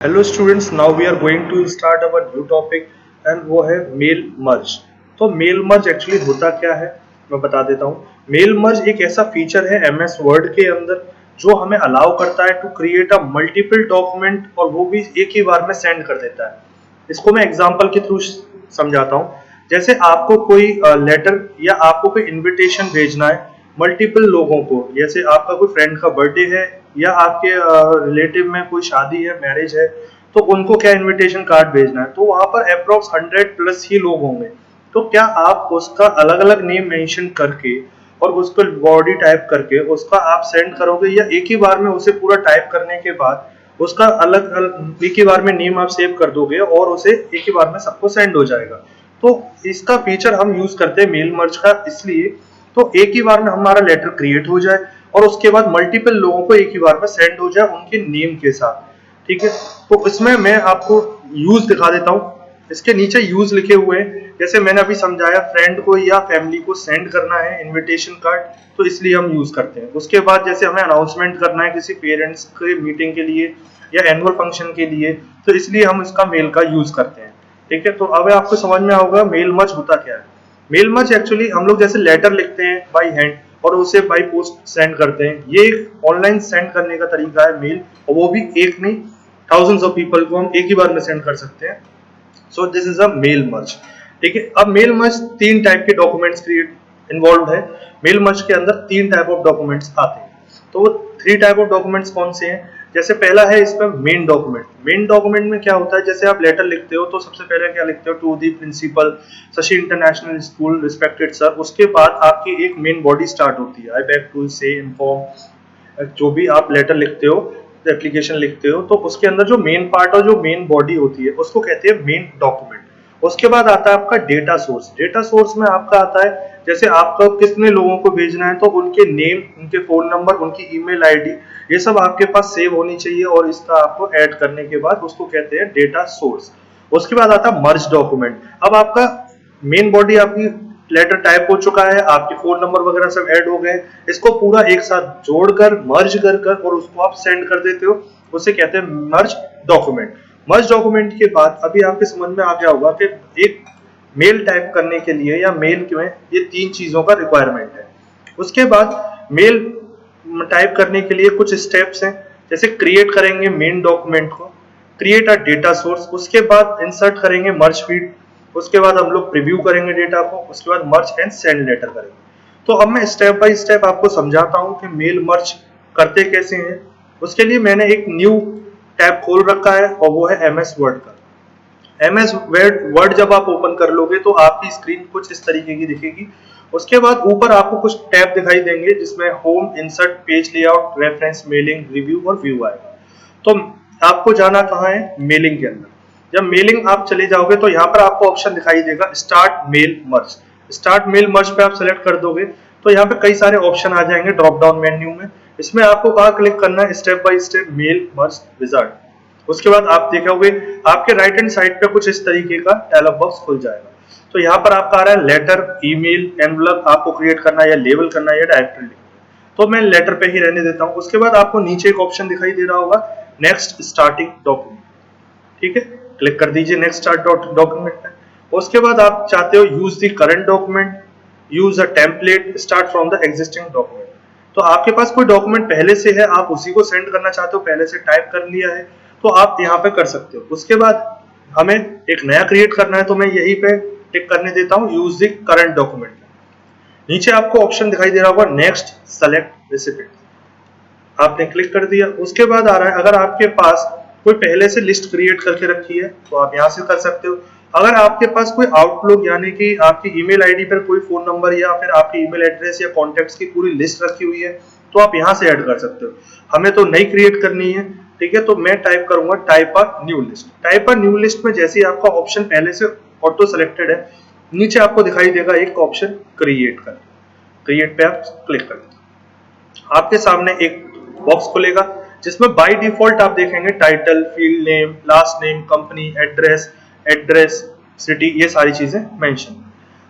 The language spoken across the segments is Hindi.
Hello students, now we are going to start our new topic and वो है मेल मर्ज। तो मेल मर्ज एक्चुअली होता क्या है मैं बता देता हूँ। मेल मर्ज एक ऐसा फीचर है एमएस वर्ड के अंदर जो हमें अलाउ करता है to create a multiple document और वो भी एक ही बार में सेंड कर देता है। इसको मैं एग्जांपल के थ्रू समझाता हूँ। जैसे आपको कोई लेटर या आपको कोई इनविटेशन भेजना है मल्टीपल लोगों को, जैसे आपका कोई फ्रेंड का बर्थडे है या आपके रिलेटिव में कोई शादी है, मैरिज है, तो उनको क्या इनविटेशन कार्ड भेजना है, तो वहां पर अप्रोक्स 100 प्लस ही लोग होंगे। तो क्या आप उसका अलग अलग नेम मेंशन करके और उसको बॉडी टाइप करके उसका आप सेंड करोगे, या एक ही बार में उसे पूरा टाइप करने के बाद उसका अलग अलग एक ही बार में नेम आप सेव कर दोगे और उसे एक ही बार में सबको सेंड हो जाएगा। तो इसका फीचर हम यूज करते हैं मेल मर्ज का, इसलिए तो एक ही बार में हमारा लेटर क्रिएट हो जाए और उसके बाद मल्टीपल लोगों को एक ही बार में सेंड हो जाए उनके नेम के साथ। ठीक है, तो इसमें मैं आपको यूज दिखा देता हूँ। इसके नीचे यूज लिखे हुए हैं, जैसे मैंने अभी समझाया, फ्रेंड को या फैमिली को सेंड करना है इनविटेशन कार्ड, तो इसलिए हम यूज करते हैं। उसके बाद जैसे हमें अनाउंसमेंट करना है किसी पेरेंट्स के मीटिंग के लिए या एनुअल फंक्शन के लिए, तो इसलिए हम इसका मेल का यूज करते हैं। ठीक है, तो अब आपको समझ में होगा मेल मर्ज होता क्या है। मेल मर्ज एक्चुअली हम लोग जैसे लेटर लिखते हैं बाय हैंड और उसे बाय पोस्ट सेंड करते हैं, ये एक ऑनलाइन सेंड करने का तरीका है मेल, और वो भी एक नहीं, थाउजेंड्स ऑफ पीपल को हम एक ही बार में सेंड कर सकते हैं। So this is a mail merge. ठीक है, अब मेल मर्ज तीन टाइप के डॉक्यूमेंट्स क्रिएट इन्वॉल्व है। मेल मर्ज के अंदर तीन टाइप ऑफ डॉक्यूमेंट्स आते हैं। तो वो थ्री टाइप ऑफ डॉक्यूमेंट्स कौन से हैं? जैसे पहला है इसमें मेन डॉक्यूमेंट। मेन डॉक्यूमेंट में क्या होता है, जैसे आप लेटर लिखते हो तो सबसे पहले क्या लिखते हो, to the principal Shashi international school respected sir. उसके बाद आपकी एक मेन बॉडी स्टार्ट होती है, I beg to say inform. जो भी आप लेटर लिखते हो, एप्लीकेशन लिखते हो, तो उसके अंदर जो मेन पार्ट और जो मेन बॉडी होती है उसको कहते हैं मेन डॉक्यूमेंट। उसके बाद आता है आपका डेटा सोर्स। डेटा सोर्स में आपका आता है जैसे आपका कितने लोगों को भेजना है, तो उनके नेम, उनके फोन नंबर, उनकी ईमेल आईडी, ये सब आपके पास सेव होनी चाहिए और इसका आपको ऐड करने के बाद उसको कहते हैं डेटा सोर्स। उसके बाद आता है मर्ज डॉक्यूमेंट। अब आपका मेन बॉडी आपकी लेटर टाइप हो चुका है, आपके फोन नंबर वगैरह सब ऐड हो गए, इसको पूरा एक साथ जोड़कर मर्ज कर और उसको आप सेंड कर देते हो, उसे कहते हैं मर्ज डॉक्यूमेंट। मर्ज डॉक्यूमेंट के बाद अभी आपके समझ में आ गया होगा कि एक मेल टाइप करने के लिए या मेल में ये तीन चीजों का रिक्वायरमेंट है। उसके बाद मेल टाइप करने के लिए कुछ स्टेप्स हैं, जैसे क्रिएट करेंगे मेन डॉक्यूमेंट को, क्रिएट अ डेटा सोर्स, उसके बाद इंसर्ट करेंगे मर्ज फीड, उसके बाद हम लोग प्रीव्यू करेंगे डेटा को, उसके बाद मर्ज एंड सेंड लेटर करेंगे। तो अब मैं स्टेप बाय स्टेप आपको समझाता हूं कि मेल मर्ज करते कैसे हैं। उसके लिए मैंने एक न्यू टैब खोल रखा है और वो है एमएस वर्ड का। एमएस वर्ड जब आप ओपन कर लोगे तो आपकी स्क्रीन कुछ इस तरीके की दिखेगी। उसके बाद ऊपर आपको कुछ टैब दिखाई देंगे जिसमें home, insert, page layout, reference, mailing, review और व्यू आएगा। तो आपको जाना कहाँ है, मेलिंग के अंदर। जब मेलिंग आप चले जाओगे तो यहाँ पर आपको ऑप्शन दिखाई देगा start mail merge. Start mail merge पे आप सेलेक्ट कर दोगे तो यहाँ पे कई सारे ऑप्शन आ जाएंगे ड्रॉप डाउन मेन्यू में। इसमें आपको कहाँ क्लिक करना है, step by step mail merge wizard. उसके बाद आप देखोगे आपके राइट हैंड साइड पे कुछ इस तरीके का डायलॉग बॉक्स खुल जाएगा। तो यहाँ पर आपका आ रहा है लेटर, ईमेल, एनवलप आपको क्रिएट करना है या लेबल करना है या डायरेक्टली लिखना है। तो मैं लेटर पे ही रहने देता हूँ। उसके बाद आपको नीचे एक ऑप्शन दिखाई दे रहा होगा नेक्स्ट स्टार्टिंग डॉक्यूमेंट। ठीक है, क्लिक कर दीजिए नेक्स्ट स्टार्ट डॉक्यूमेंट में। उसके बाद आप चाहते हो use the current document, use a template, start from the existing document. तो आपके पास कोई डॉक्यूमेंट पहले से है, आप उसी को सेंड करना चाहते हो, पहले से टाइप कर लिया है, तो आप यहाँ पे कर सकते हो। उसके बाद हमें एक नया क्रिएट करना है तो मैं यहीं पे टिक करने देता हूँ यूज द करंट डॉक्यूमेंट। नीचे आपको ऑप्शन दिखाई दे रहा होगा नेक्स्ट सेलेक्ट रेसिपिएंट, आपने क्लिक कर दिया। उसके बाद आ रहा है अगर आपके पास कोई पहले से लिस्ट क्रिएट करके रखी है तो आप यहाँ से कर सकते हो। अगर आपके पास कोई आउटलुक यानी कि आपकी ईमेल आईडी पर कोई फोन नंबर या फिर आपकी ईमेल एड्रेस या कॉन्टेक्ट्स की पूरी लिस्ट रखी हुई है तो आप यहाँ से ऐड कर सकते हो। हमें तो नई क्रिएट करनी है। ठीक है, तो मैं टाइप करूंगा type a new list. Type a new list में जैसे ही आपका ऑप्शन पहले से ऑटो सेलेक्टेड है, नीचे आपको दिखाई देगा एक ऑप्शन क्रिएट कर। क्रिएट पे आप क्लिक कर दें, आपके सामने एक बॉक्स खुलेगा जिसमें बाय डिफॉल्ट आप देखेंगे title, field name, last name, company, address, city, ये सारी चीजें मेंशन।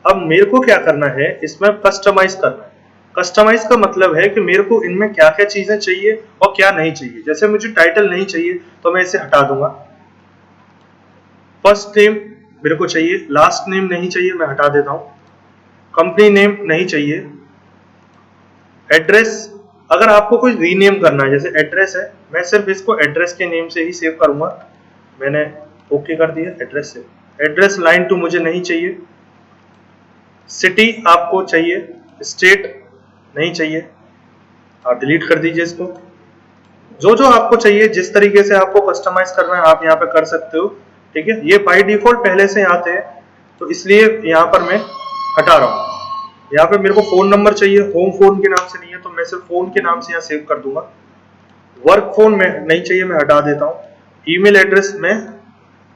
अब मेरे को क्या करना है, इसमें कस्टमाइज करना है। कस्टमाइज का मतलब है कि मेरे को इनमें क्या क्या चीजें चाहिए और क्या नहीं चाहिए। जैसे मुझे टाइटल नहीं चाहिए तो मैं इसे हटा दूंगा। फर्स्ट नेम मेरे को चाहिए, लास्ट नेम नहीं चाहिए, मैं हटा देता हूं। कंपनी नेम नहीं चाहिए। एड्रेस, अगर आपको कोई रीनेम करना है, जैसे एड्रेस है, मैं सिर्फ इसको एड्रेस के नेम से ही सेव करूंगा। मैंने ओके कर दिया, एड्रेस से। एड्रेस लाइन टू मुझे नहीं चाहिए। सिटी आपको चाहिए, स्टेट नहीं चाहिए, आप डिलीट कर दीजिए इसको। जो जो आपको चाहिए, जिस तरीके से आपको कस्टमाइज करना है आप यहाँ पे कर सकते हो। ठीक है, ये बाय डिफॉल्ट पहले से आते हैं तो इसलिए यहाँ पर मैं हटा रहा हूँ। यहाँ पे मेरे को फोन नंबर चाहिए, होम फोन के नाम से नहीं है तो मैं सिर्फ फोन के नाम से यहाँ सेव कर दूंगा। वर्क फोन में नहीं चाहिए, मैं हटा देता हूँ। ईमेल एड्रेस में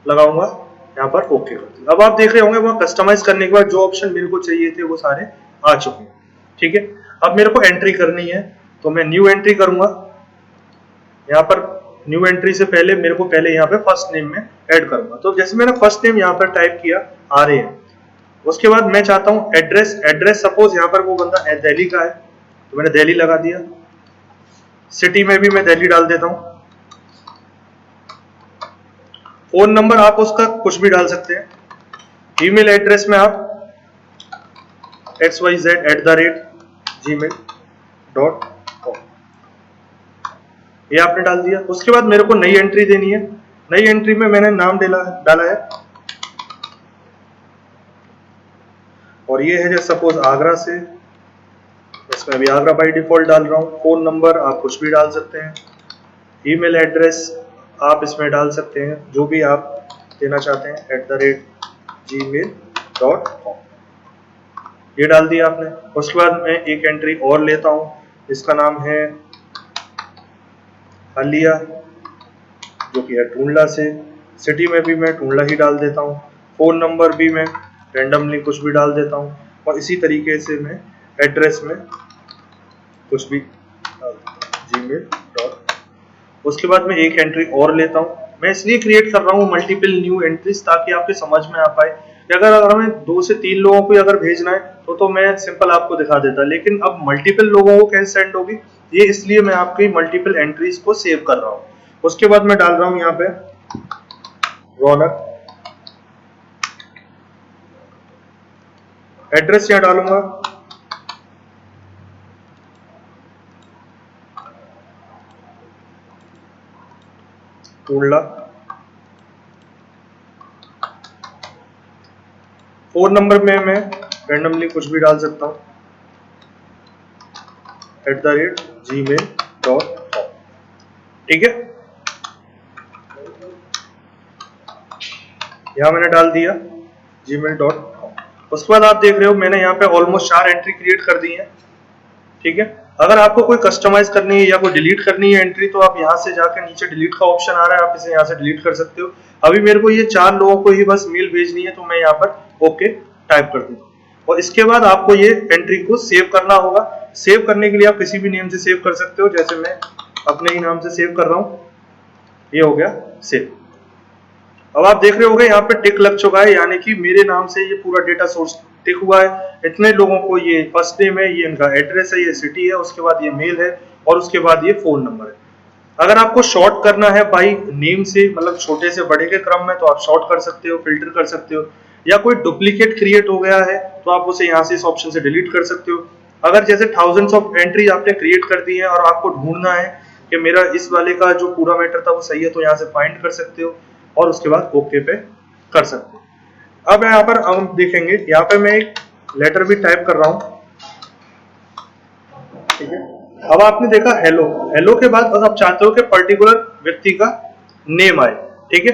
लगाऊंगा, यहाँ पर ओके कर दूंगा। अब आप देख रहे होंगे वहाँ कस्टमाइज करने के बाद जो ऑप्शन मेरे को चाहिए थे वो सारे आ चुके हैं। ठीक है, अब मेरे को एंट्री करनी है तो मैं न्यू एंट्री करूंगा। यहाँ पर न्यू एंट्री से पहले मेरे को पहले यहाँ पे फर्स्ट नेम में ऐड करूंगा। तो जैसे मैंने फर्स्ट नेम यहाँ पर टाइप किया, आ रहे हैं। उसके बाद मैं चाहता हूँ एड्रेस। एड्रेस सपोज यहाँ पर वो बंदा दिल्ली का है तो मैंने दिल्ली लगा दिया। सिटी में भी मैं दिल्ली डाल देता हूँ। फोन नंबर आप उसका कुछ भी डाल सकते हैं। ईमेल एड्रेस में आप xyz@gmail.com, ये आपने डाल दिया। उसके बाद मेरे को नई एंट्री देनी है। नई एंट्री में मैंने नाम डाला है और ये है जैसे सपोज आगरा से, इसमें अभी आगरा बाई डिफॉल्ट डाल रहा हूँ। फोन नंबर आप कुछ भी डाल सकते हैं। ईमेल एड्रेस आप इसमें डाल सकते हैं जो भी आप देना चाहते हैं, @gmail.com, ये डाल दिया आपने। उसके बाद मैं एक एंट्री और लेता हूँ, इसका नाम है आलिया, जो कि है टूंडला से। सिटी में भी मैं टूंडला ही डाल देता हूँ। फोन नंबर भी मैं रैंडमली कुछ भी डाल देता हूँ और इसी तरीके से मैं एड्रेस में कुछ भी डाल देता हूँ, gmail.com। उसके बाद मैं एक एंट्री और लेता हूँ। मैं इसलिए क्रिएट कर रहा हूँ मल्टीपल न्यू एंट्रीज ताकि आपके समझ में आ पाए कि अगर हमें 2 से 3 लोगों को अगर भेजना है तो मैं सिंपल आपको दिखा देता, लेकिन अब मल्टीपल लोगों को कैसे सेंड होगी, ये इसलिए मैं आपकी मल्टीपल एंट्रीज को सेव कर रहा हूँ। उसके बाद मैं डाल रहा हूँ यहाँ पे रौनक। एड्रेस यहाँ डालूंगा टूंडला। फोन नंबर में मैं रैंडमली कुछ भी डाल सकता हूँ, @gmail.com। ठीक है, यहाँ मैंने डाल दिया gmail.com। उसके बाद आप देख रहे हो मैंने यहाँ पे ऑलमोस्ट 4 एंट्री क्रिएट कर दी है। ठीक है, अगर आपको कोई कस्टमाइज करनी है या कोई डिलीट करनी है एंट्री तो आप यहाँ से जाकर नीचे डिलीट का ऑप्शन आ रहा है, आप इसे यहाँ से डिलीट कर सकते हो। अभी मेरे को ये 4 लोगों को ही बस मेल भेजनी है तो मैं यहाँ पर ओके टाइप कर दूंगा और इसके बाद आपको ये एंट्री को सेव करना होगा। सेव करने के लिए आप किसी भी नेम से सेव कर सकते हो, जैसे मैं अपने ही नाम से सेव कर रहा हूँ। ये हो गया सेव। अब आप देख रहे होंगे यहाँ पे टिक लग चुका है, यानी कि मेरे नाम से ये पूरा डेटा सोर्स टिक हुआ है। इतने लोगों को ये फर्स्ट नेम है, ये इनका एड्रेस है, ये सिटी है, उसके बाद ये मेल है और उसके बाद ये फोन नंबर है। अगर आपको शॉर्ट करना है बाई नेम से, मतलब छोटे से बड़े के क्रम में, तो आप शॉर्ट कर सकते हो, फिल्टर कर सकते हो, या कोई डुप्लीकेट क्रिएट हो गया है तो आप उसे यहाँ से इस ऑप्शन से डिलीट कर सकते हो। अगर जैसे थाउजेंड्स ऑफ एंट्री आपने क्रिएट कर दी है और आपको ढूंढना है कि मेरा इस वाले का जो पूरा मैटर था वो सही है, तो यहाँ से फाइंड कर सकते हो और उसके बाद ओके पे कर सकते हो। अब यहाँ पर हम देखेंगे, यहाँ पे मैं एक लेटर भी टाइप कर रहा हूँ। ठीक है, अब आपने देखा हेलो। हेलो के बाद अगर आप चाहते हो कि पर्टिकुलर व्यक्ति का नेम आए, ठीक है,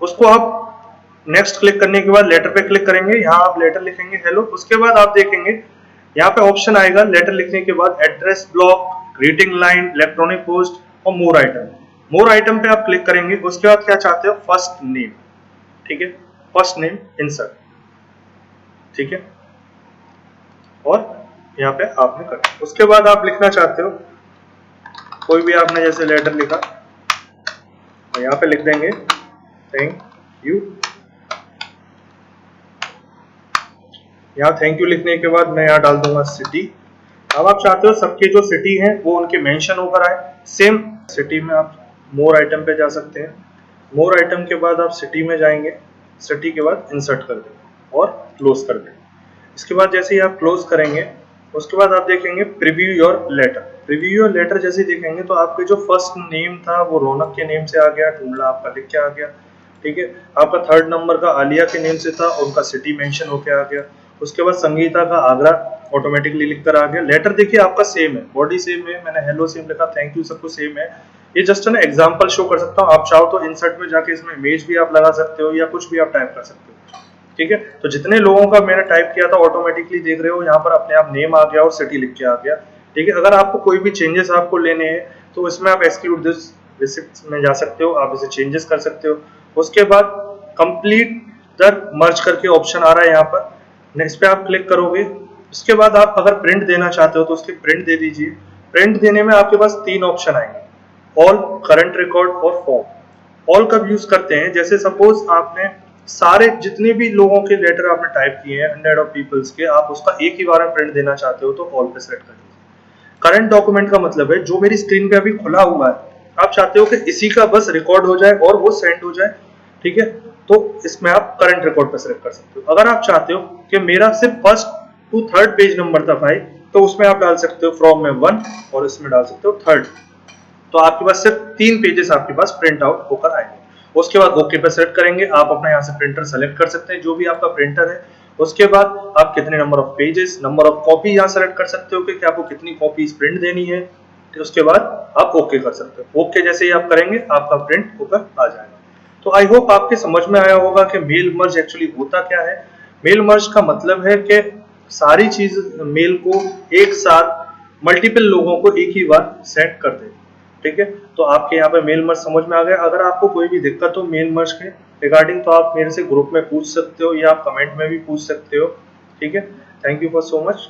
उसको आप नेक्स्ट क्लिक करने के बाद लेटर पे क्लिक करेंगे, यहाँ आप लेटर लिखेंगे हेलो। उसके बाद आप देखेंगे यहाँ पे ऑप्शन आएगा लेटर लिखने के बाद address block, greeting line, electronic post और मोर आइटम। मोर आइटम पे आप क्लिक करेंगे। उसके बाद क्या चाहते हो, फर्स्ट नेम। ठीक है, फर्स्ट नेम इंसर्ट। ठीक है, और यहाँ पे आपने कर, उसके बाद आप लिखना चाहते हो कोई भी, आपने जैसे लेटर लिखा तो यहाँ पे लिख देंगे थैंक यू। यहाँ थैंक यू लिखने के बाद मैं यहाँ डाल दूंगा सिटी। अब आप चाहते हो सबके जो सिटी हैं वो उनके मेंशन होकर आए। सेम सिटी में आप मोर आइटम पे जा सकते हैं। मोर आइटम के बाद आप सिटी में जाएंगे, सिटी के बाद इंसर्ट कर देंगे और क्लोज कर देंगे। इसके बाद जैसे ही आप क्लोज करेंगे उसके बाद आप देखेंगे preview your letter. Preview your letter जैसे देखेंगे तो आपके जो फर्स्ट नेम था वो रौनक के नेम से आ गया, टुंडला आपका लिख के आ गया। ठीक है, आपका थर्ड नंबर का आलिया के नेम से था, उनका सिटी मेंशन होके आ गया। उसके बाद संगीता का आगरा ऑटोमेटिकली लिख कर आ गया। लेटर देखिए आपका सेम है, बॉडी सेम है, मैंने हेलो सेम लिखा, थैंक यू सब कुछ सेम है। ये जस्ट ना एग्जांपल शो कर सकता हूँ, आप चाहो तो इंसर्ट में जाके इसमें इमेज भी आप लगा सकते हो या कुछ भी आप टाइप कर सकते हो। ठीक है, तो जितने लोगों का मैंने टाइप किया था ऑटोमेटिकली देख रहे हो यहाँ पर अपने आप नेम आ गया और सिटी लिख के आ गया। ठीक है, अगर आपको कोई भी चेंजेस आपको लेने हैं तो इसमें आप एक्सक्लूड दिस विजिट्स में जा सकते हो, आप इसे चेंजेस कर सकते हो। उसके बाद कंप्लीट द मर्ज करके ऑप्शन आ रहा है यहाँ पर, इस पे आप क्लिक करोगे। उसके बाद आप अगर प्रिंट देना चाहते हो तो उसके प्रिंट दे दीजिए। प्रिंट देने में आपके पास 3 ऑप्शन आएंगे, ऑल, करंट रिकॉर्ड और फॉर्म। ऑल कब यूज करते हैं, जैसे सपोज आपने सारे जितने भी लोगों के लेटर आपने टाइप किए हैं 100 ऑफ पीपल्स के, आप उसका एक ही बार में प्रिंट देना चाहते हो तो ऑल पे सेलेक्ट कर दीजिए। करंट डॉक्यूमेंट का मतलब है जो मेरी स्क्रीन पे अभी खुला हुआ है, आप चाहते हो कि इसी का बस रिकॉर्ड हो जाए और वो सेंड हो जाए। ठीक है, तो इसमें आप करंट रिकॉर्ड पे सेलेक्ट कर सकते हो। अगर आप चाहते हो कि मेरा सिर्फ first to third page number था भाई, तो उसमें आप डाल सकते हो फ्रॉम में 1 और इसमें डाल सकते हो थर्ड। तो आपके पास सिर्फ 3 पेजेस आपके पास प्रिंट आउट होकर आएंगे। उसके बाद ओके पे सेलेक्ट करेंगे, आप अपना यहाँ से प्रिंटर सेलेक्ट कर सकते हैं जो भी आपका प्रिंटर है। उसके बाद आप कितने number of pages, number of copy यहाँ सेलेक्ट कर सकते हो कि आपको कितनी कॉपीज प्रिंट देनी है। तो उसके बाद आप ओके कर सकते हो। ओके जैसे ही आप करेंगे आपका प्रिंट होकर आ जाएगा। तो आई होप आपके समझ में आया होगा कि मेल मर्ज एक्चुअली होता क्या है। मेल मर्ज का मतलब है कि सारी चीज मेल को एक साथ मल्टीपल लोगों को एक ही बार सेंड कर दे। ठीक है, तो आपके यहाँ पे मेल मर्ज समझ में आ गया। अगर आपको कोई भी दिक्कत हो मेल मर्ज के रिगार्डिंग तो आप मेरे से ग्रुप में पूछ सकते हो या आप कमेंट में भी पूछ सकते हो। ठीक है, thank you for so much.